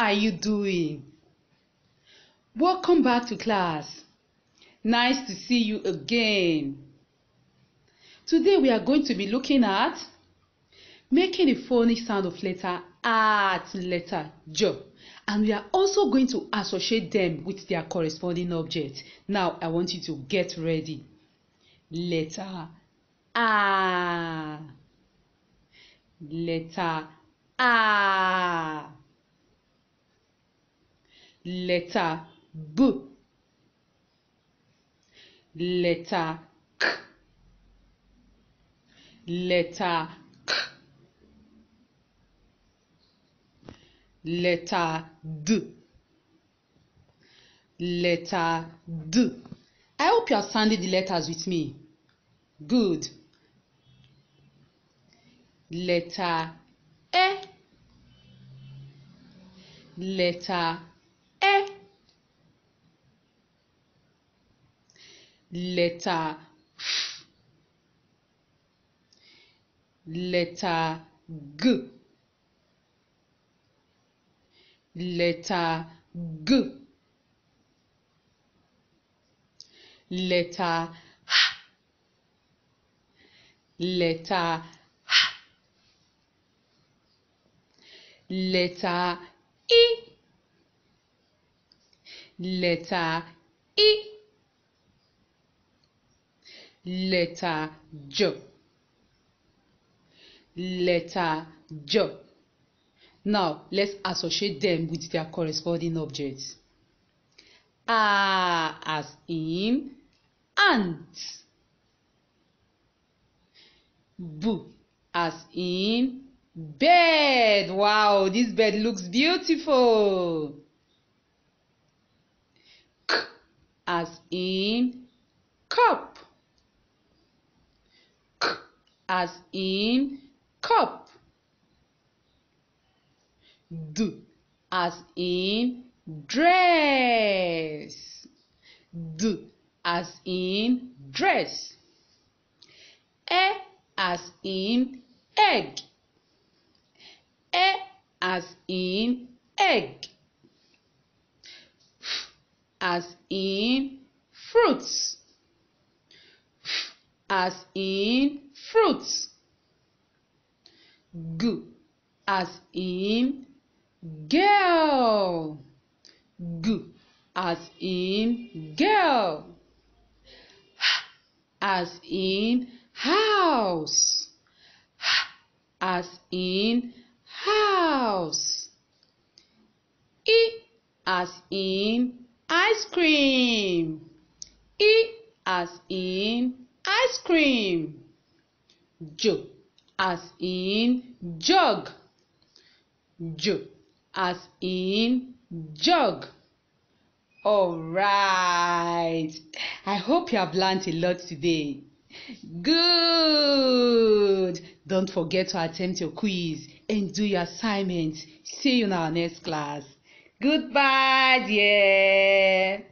are you doing? Welcome back to class. Nice to see you again. Today we are going to be looking at making the phonic sound of letter A to letter J. And we are also going to associate them with their corresponding object. Now I want you to get ready. Letter A. Letter A. Letter B. Letter K. Letter K. Letter D. Letter D. I hope you are sounding the letters with me. Good. Letter E. Letter E. Letter F. Letter G. Letter G. Letter H. Letter H. Letter E. Letter E. Letter J. Letter J. Now let's associate them with their corresponding objects. A as in ant. B as in bed. Wow, this bed looks beautiful. K as in cup. K as in cup. D as in dress. D as in dress. E as in egg. E as in egg. F as in fruits. F as in fruits. G as in girl. G as in girl. H as in house. H as in house. E as in ice cream. E as in ice cream. J as in jug. J as in jug. All right. I hope you have learned a lot today. Good. Don't forget to attempt your quiz and do your assignments. See you in our next class. Goodbye, dear.